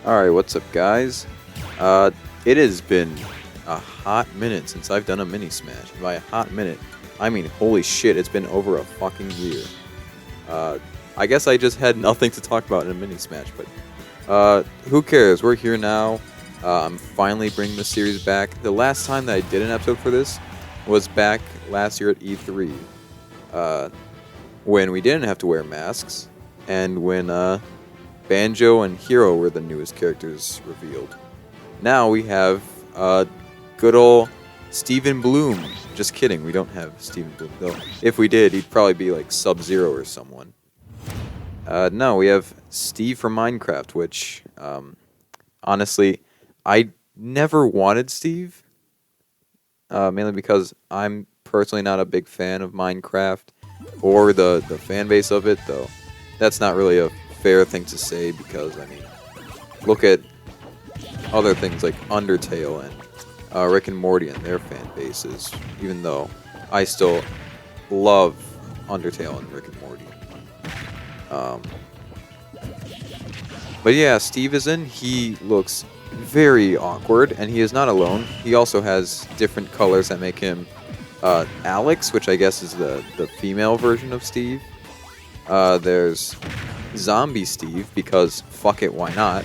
Alright, what's up, guys? It has been a hot minute since I've done a mini smash. And by a hot minute, I mean holy shit, it's been over a fucking year. I guess I just had nothing to talk about in a mini smash, but who cares? We're here now. I'm finally bringing the series back. The last time that I did an episode for this was back last year at E3, when we didn't have to wear masks, and when Banjo and Hero were the newest characters revealed. Now we have good old Steven Bloom. Just kidding, we don't have Steven Bloom, though. If we did, he'd probably be like Sub-Zero or someone. No, we have Steve from Minecraft, which, honestly, I never wanted Steve. Mainly because I'm personally not a big fan of Minecraft, or the fan base of it, though. That's not really a fair thing to say, because, I mean, look at other things like Undertale and Rick and Morty and their fan bases, even though I still love Undertale and Rick and Morty. But yeah, Steve is in. He looks very awkward, and he is not alone. He also has different colors that make him Alex, which I guess is the female version of Steve. There's Zombie Steve, because fuck it, why not?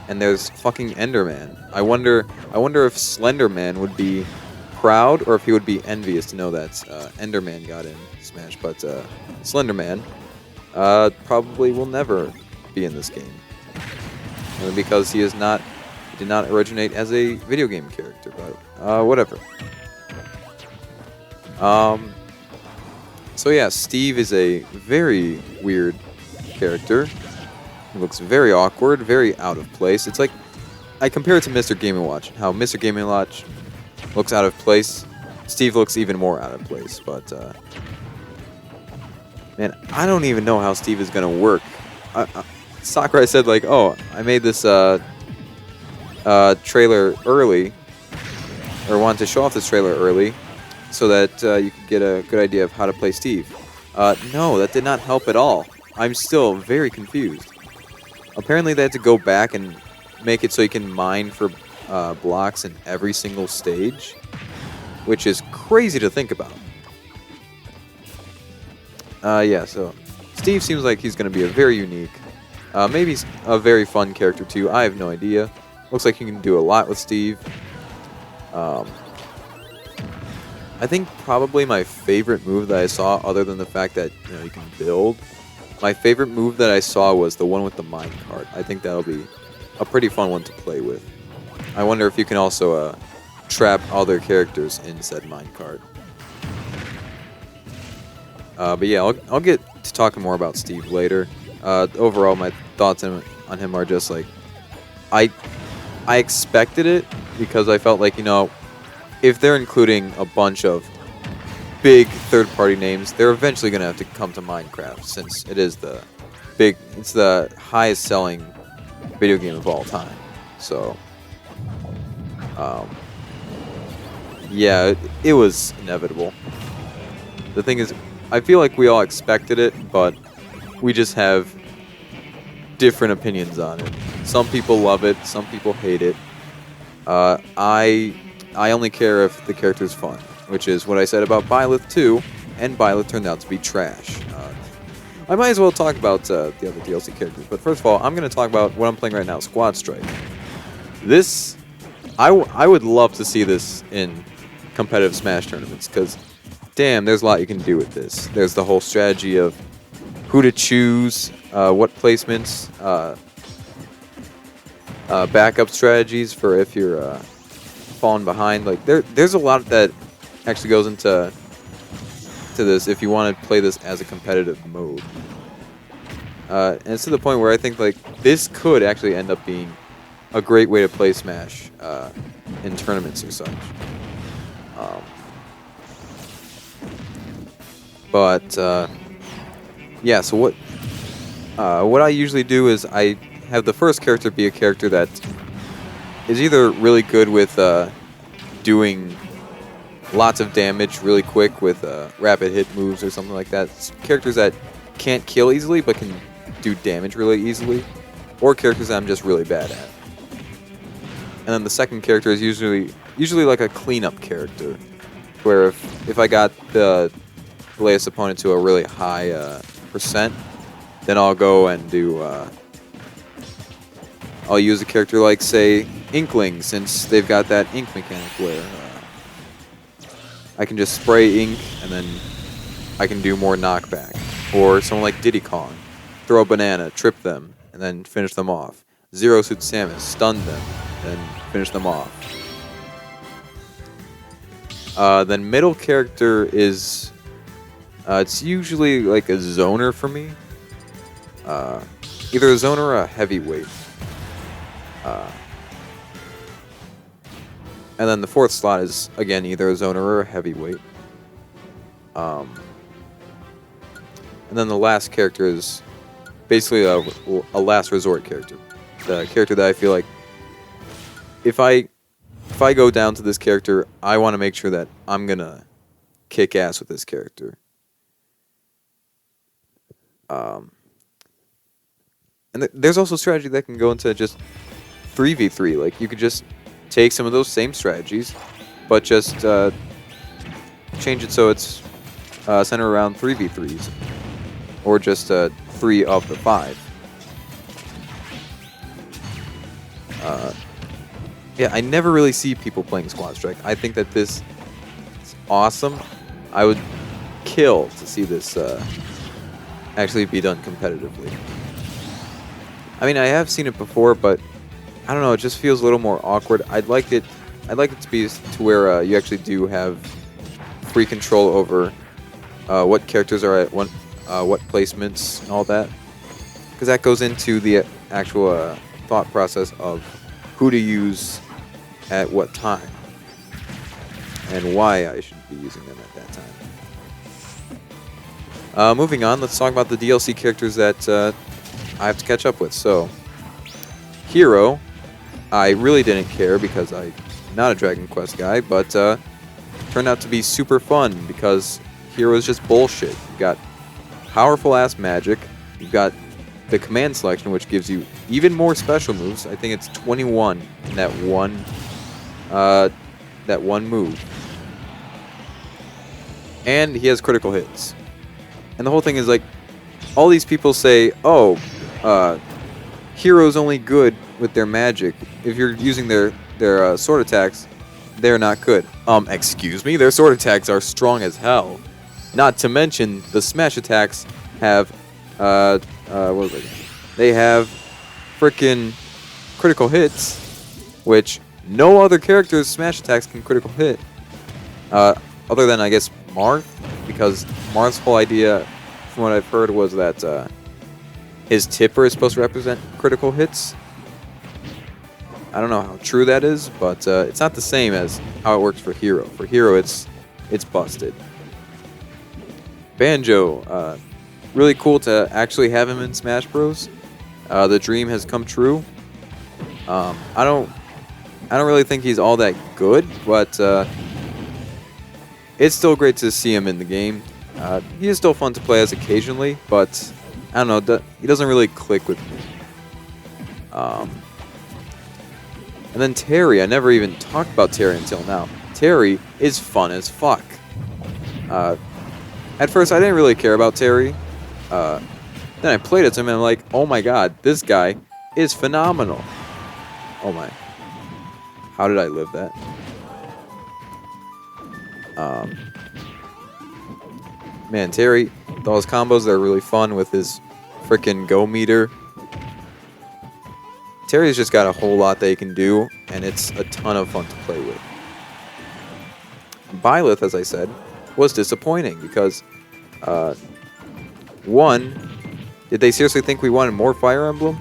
And there's fucking Enderman. I wonder if Slenderman would be proud, or if he would be envious to know that Enderman got in Smash. But Slenderman probably will never be in this game, because he did not originate as a video game character. But whatever. So yeah, Steve is a very weird character. He looks very awkward, very out of place. It's like, I compare it to Mr. Game & Watch. How Mr. Game & Watch looks out of place, Steve looks even more out of place. But, man, I don't even know how Steve is going to work. Sakurai said, like, oh, I made this trailer early, or wanted to show off this trailer early, so that you could get a good idea of how to play Steve. No, that did not help at all. I'm still very confused. Apparently they had to go back and make it so you can mine for blocks in every single stage, which is crazy to think about. Yeah, so Steve seems like he's going to be a very unique, maybe a very fun character too. I have no idea. Looks like you can do a lot with Steve. I think probably my favorite move that I saw, other than the fact that you can build, my favorite move that I saw was the one with the minecart. I think that'll be a pretty fun one to play with. I wonder if you can also trap other characters in said minecart. But yeah, I'll get to talking more about Steve later. Overall, my thoughts on him are just like, I expected it, because I felt like, if they're including a bunch of big third-party names, they're eventually going to have to come to Minecraft, since it is it's the highest-selling video game of all time. So, yeah, it was inevitable. The thing is, I feel like we all expected it, but we just have different opinions on it. Some people love it, some people hate it. I only care if the character's fun, which is what I said about Byleth 2, and Byleth turned out to be trash. I might as well talk about the other DLC characters, but first of all, I'm going to talk about what I'm playing right now, Squad Strike. This, I would love to see this in competitive Smash tournaments, because, damn, there's a lot you can do with this. There's the whole strategy of who to choose, what placements, backup strategies for if you're falling behind. Like there's a lot that actually goes into this if you want to play this as a competitive mode. And it's to the point where I think like this could actually end up being a great way to play Smash in tournaments or such. Yeah, so what I usually do is I have the first character be a character that is either really good with doing lots of damage really quick with rapid hit moves or something like that. It's characters that can't kill easily but can do damage really easily, or characters that I'm just really bad at. And then the second character is usually like a cleanup character, where if I got the latest opponent to a really high percent, then I'll go and do. I'll use a character like, say, Inkling, since they've got that ink mechanic where I can just spray ink and then I can do more knockback. Or someone like Diddy Kong, throw a banana, trip them, and then finish them off. Zero Suit Samus, stun them, then finish them off. Then middle character is, it's usually like a zoner for me. Either a zoner or a heavyweight. And then the fourth slot is, again, either a zoner or a heavyweight. And then the last character is basically a last resort character. The character that I feel like if I go down to this character, I want to make sure that I'm going to kick ass with this character. And there's also strategy that can go into just 3v3. Like, you could just take some of those same strategies, but just change it so it's centered around 3v3s. Or just 3 of the 5. Yeah, I never really see people playing Squad Strike. I think that this is awesome. I would kill to see this actually be done competitively. I mean, I have seen it before, but I don't know. It just feels a little more awkward. I'd like it to be to where you actually do have free control over what characters are at what placements and all that, because that goes into the actual thought process of who to use at what time and why I should be using them at that time. Moving on, let's talk about the DLC characters that I have to catch up with. So, Hero, I really didn't care because I'm not a Dragon Quest guy, but turned out to be super fun because Hero is just bullshit. You got powerful ass magic. You've got the command selection, which gives you even more special moves. I think it's 21 in that one move. And he has critical hits. And the whole thing is like, all these people say, oh, Hero's only good with their magic. If you're using their sword attacks, they're not good. Excuse me? Their sword attacks are strong as hell. Not to mention, the smash attacks have, what was it? They have frickin' critical hits, which no other character's smash attacks can critical hit. Other than, I guess, Marth, because Marth's whole idea, from what I've heard, was that his tipper is supposed to represent critical hits. I don't know how true that is, but it's not the same as how it works for Hero. For Hero, it's busted. Banjo, really cool to actually have him in Smash Bros. The dream has come true. I don't really think he's all that good, but it's still great to see him in the game. He is still fun to play as occasionally, but I don't know, he doesn't really click with me. And then Terry, I never even talked about Terry until now. Terry is fun as fuck. At first, I didn't really care about Terry. Then I played as him and I'm like, oh my god, this guy is phenomenal. Oh my. How did I live that? Man, Terry, with all his combos, they're really fun with his frickin' go meter. Terry's just got a whole lot that he can do, and it's a ton of fun to play with. Byleth, as I said, was disappointing because, one, did they seriously think we wanted more Fire Emblem?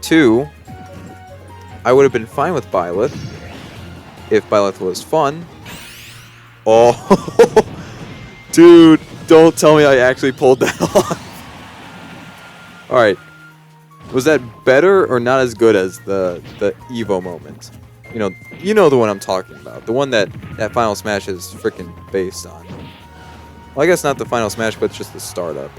Two, I would have been fine with Byleth if Byleth was fun. Oh, dude, don't tell me I actually pulled that off. Alright. Was that better or not as good as the Evo moment? You know the one I'm talking about. The one that Final Smash is freaking based on. Well, I guess not the Final Smash, but just the startup.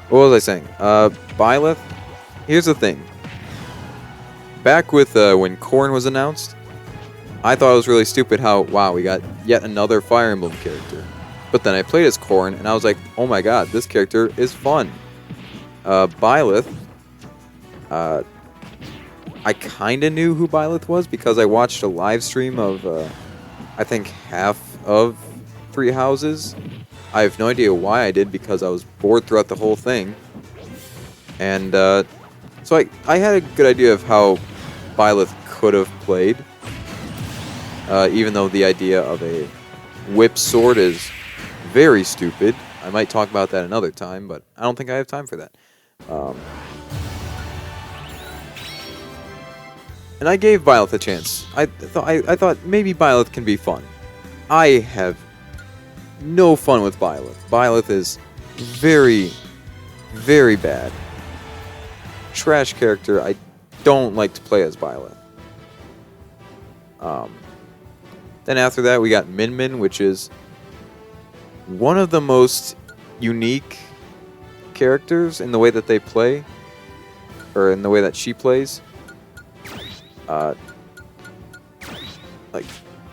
What was I saying? Byleth. Here's the thing. Back with when Corn was announced, I thought it was really stupid how, wow, we got yet another Fire Emblem character. But then I played as Corn, and I was like, oh my god, this character is fun. Byleth, I kind of knew who Byleth was because I watched a live stream of, I think, half of Three Houses. I have no idea why I did because I was bored throughout the whole thing. And so I had a good idea of how Byleth could have played. Even though the idea of a whip sword is very stupid. I might talk about that another time, but I don't think I have time for that. And I gave Byleth a chance. I thought maybe Byleth can be fun. I have no fun with Byleth. Byleth is very, very bad. Trash character. I don't like to play as Byleth. Then after that, we got Min Min, which is one of the most unique characters in the way that they play, or in the way that she plays. Like,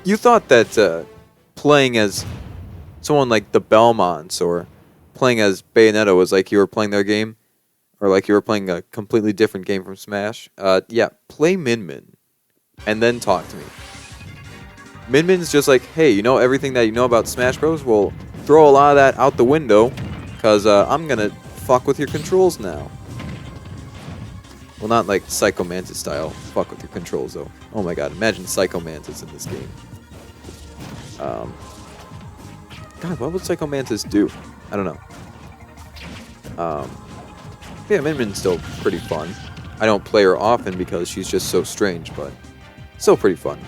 you thought that playing as someone like the Belmonts or playing as Bayonetta was like you were playing their game, or like you were playing a completely different game from Smash. Yeah, play Min Min, and then talk to me. Min Min's just like, hey, you know everything that you know about Smash Bros? Well, throw a lot of that out the window, because I'm going to fuck with your controls now. Well, not like Psycho Mantis style, fuck with your controls, though. Oh my god, imagine Psycho Mantis in this game. God, what would Psycho Mantis do? I don't know. Yeah, Min Min's still pretty fun. I don't play her often because she's just so strange, but still pretty fun.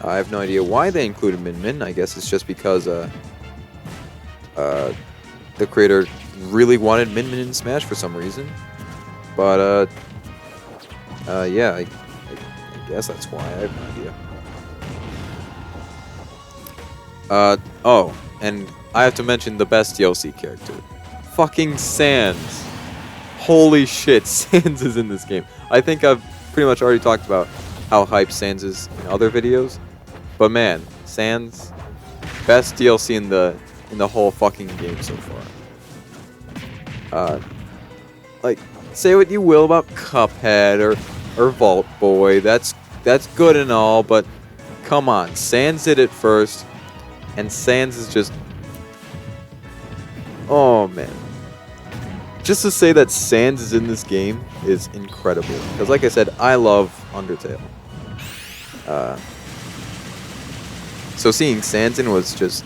I have no idea why they included Min Min. I guess it's just because the creator really wanted Min Min in Smash for some reason. But yeah, I guess that's why. I have no idea. Oh, and I have to mention the best DLC character. Fucking Sans. Holy shit, Sans is in this game. I think I've pretty much already talked about how hype Sans is in other videos. But man, Sans, best DLC in the whole fucking game so far. Like, say what you will about Cuphead or Vault Boy, that's good and all, but come on, Sans did it first, and Sans is just, oh man. Just to say that Sans is in this game is incredible, because like I said, I love Undertale. So seeing Sans in was just,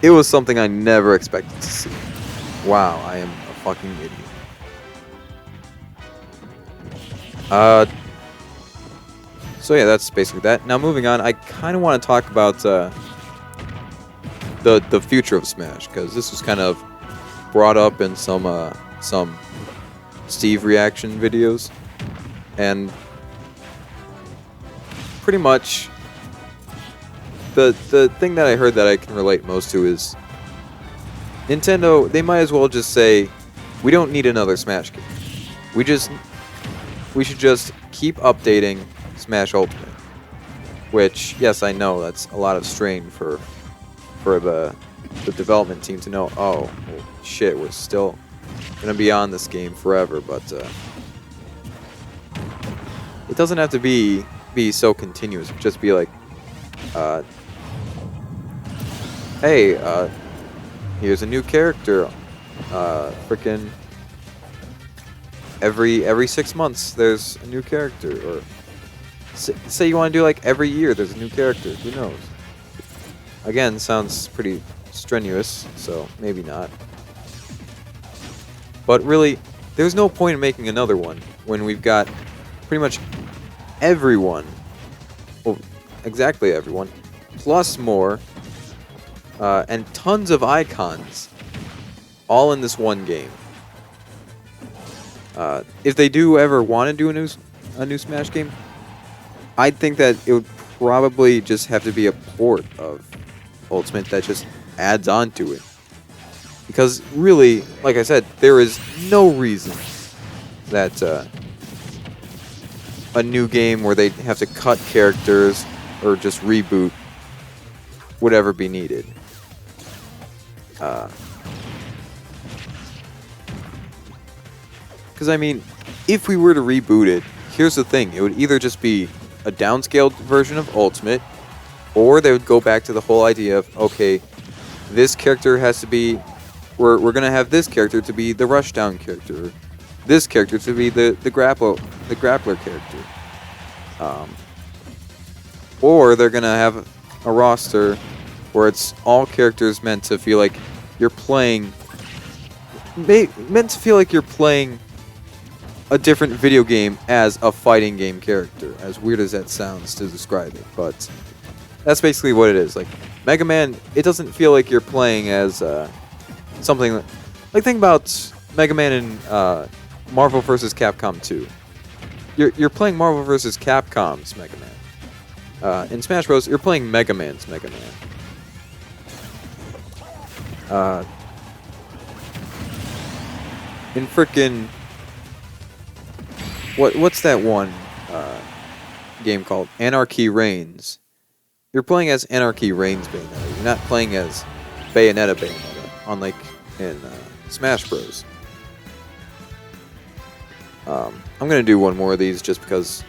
it was something I never expected to see. Wow, I am a fucking idiot. So yeah, that's basically that. Now moving on, I kind of want to talk about the future of Smash, because this was kind of brought up in some Steve reaction videos, and pretty much the thing that I heard that I can relate most to is Nintendo, they might as well just say, we don't need another Smash game. We should just keep updating Smash Ultimate. Which, yes, I know that's a lot of strain for the development team to know, oh, well, shit, we're still gonna be on this game forever, but it doesn't have to be so continuous. Just be like, hey, here's a new character. Frickin' every 6 months there's a new character, or say you want to do like every year there's a new character. Who knows? Again, sounds pretty strenuous, so maybe not. But really, there's no point in making another one when we've got pretty much everyone, well, exactly everyone, plus more, and tons of icons, all in this one game. If they do ever want to do a new Smash game, I'd think that it would probably just have to be a port of Ultimate that just adds on to it. Because really, like I said, there is no reason that a new game where they have to cut characters or just reboot would ever be needed. Because, I mean, if we were to reboot it, here's the thing. It would either just be a downscaled version of Ultimate, or they would go back to the whole idea of, okay, this character has to be... We're going to have this character to be the rushdown character. This character to be the grappler character. Or they're going to have a roster where it's all characters meant to feel like you're playing... meant to feel like you're playing a different video game as a fighting game character. As weird as that sounds to describe it, but that's basically what it is. Like, Mega Man, it doesn't feel like you're playing as something... Like, think about Mega Man in Marvel vs. Capcom 2. You're playing Marvel vs. Capcom's Mega Man. In Smash Bros., you're playing Mega Man's Mega Man. In frickin'... What's that one game called? Anarchy Reigns. You're playing as Anarchy Reigns Bayonetta. You're not playing as Bayonetta, unlike in Smash Bros. I'm going to do one more of these just because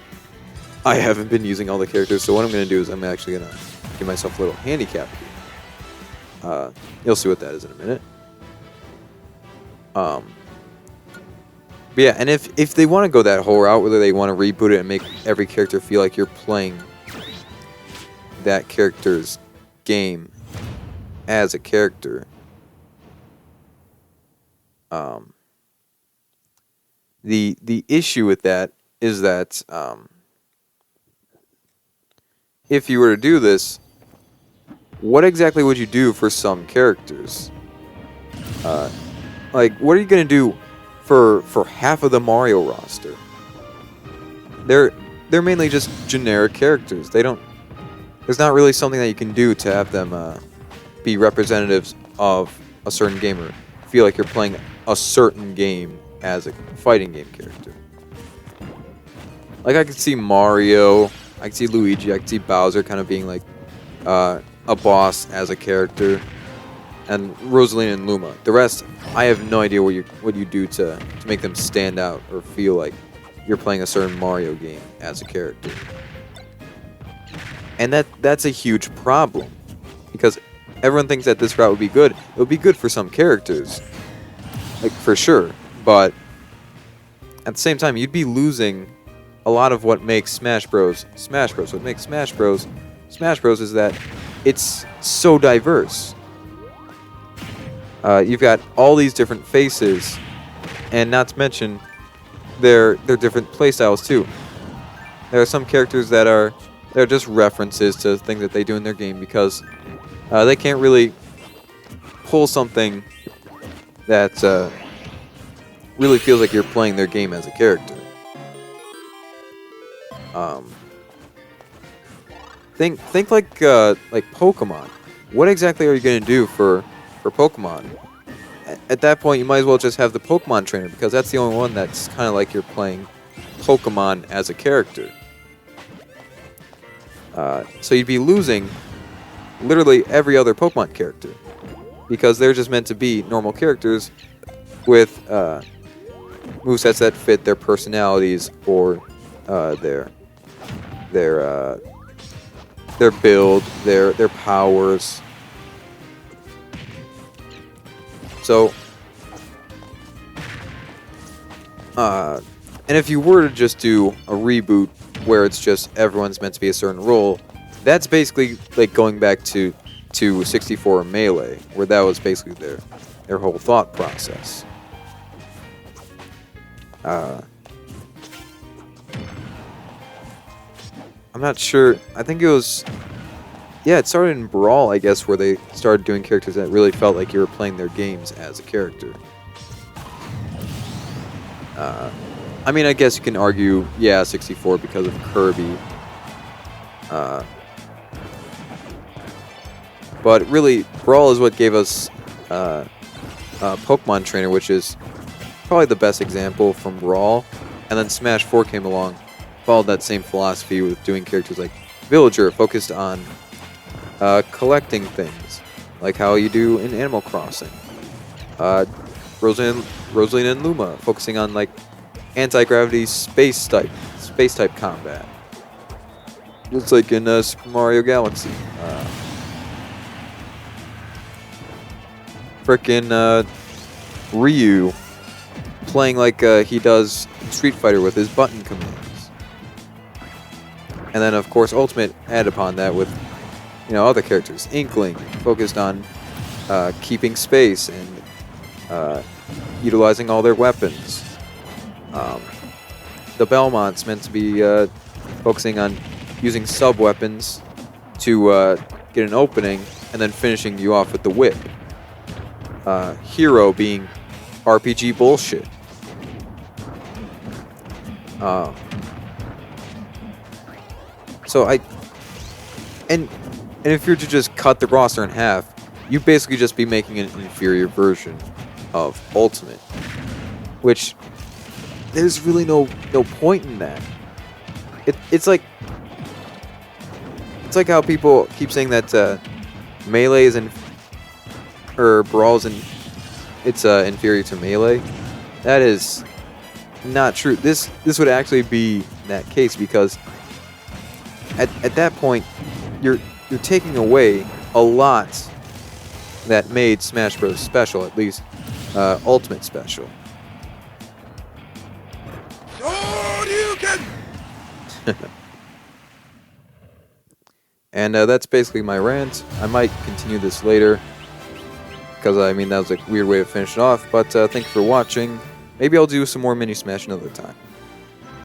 I haven't been using all the characters. So what I'm going to do is I'm actually going to give myself a little handicap here. You'll see what that is in a minute. But yeah, and if they want to go that whole route, whether they want to reboot it and make every character feel like you're playing that character's game as a character, the issue with that is that if you were to do this, what exactly would you do for some characters? Like, what are you going to do for half of the Mario roster? They're mainly just generic characters. There's not really something that you can do to have them be representatives of a certain game or feel like you're playing a certain game as a fighting game character. Like, I could see Mario, I could see Luigi, I could see Bowser kind of being like a boss as a character, and Rosalina and Luma. The rest, I have no idea what you do to make them stand out or feel like you're playing a certain Mario game as a character. And that's a huge problem, because everyone thinks that this route would be good. It would be good for some characters, like, for sure, but at the same time, you'd be losing a lot of what makes Smash Bros. Smash Bros. What makes Smash Bros. Smash Bros. Is that it's so diverse. You've got all these different faces, and not to mention their different playstyles too. There are some characters that are just references to things that they do in their game because they can't really pull something that really feels like you're playing their game as a character. Think like Pokemon. What exactly are you going to do for Pokemon? At that point, you might as well just have the Pokemon trainer, because that's the only one that's kind of like you're playing Pokemon as a character. So you'd be losing literally every other Pokemon character, because they're just meant to be normal characters with movesets that fit their personalities or their build, their powers. So, and if you were to just do a reboot where it's just everyone's meant to be a certain role, that's basically like going back to 64 Melee, where that was basically their whole thought process. I'm not sure. I think it was... Yeah, it started in Brawl, I guess, where they started doing characters that really felt like you were playing their games as a character. I mean, I guess you can argue, yeah, 64 because of Kirby. But really, Brawl is what gave us Pokemon Trainer, which is probably the best example from Brawl, and then Smash 4 came along, followed that same philosophy with doing characters like Villager, focused on collecting things, like how you do in Animal Crossing. Rosalina and Luma, focusing on like anti-gravity space type combat, just like in Super Mario Galaxy. Frickin' Ryu playing like he does in Street Fighter with his button commands. And then, of course, Ultimate added upon that with, other characters. Inkling, focused on keeping space and utilizing all their weapons. The Belmont's meant to be focusing on using sub-weapons to get an opening and then finishing you off with the whip. Hero being RPG bullshit. And if you're to just cut the roster in half, you basically just be making an inferior version of Ultimate, which there's really no point in that. It's like how people keep saying that Melee is Brawl's it's inferior to Melee. That is not true. This would actually be that case, because at that point you're taking away a lot that made Smash Bros. Special, at least Ultimate special. And that's basically my rant. I might continue this later, because that was a weird way to finish it off. But thank you for watching. Maybe I'll do some more Mini Smash another time.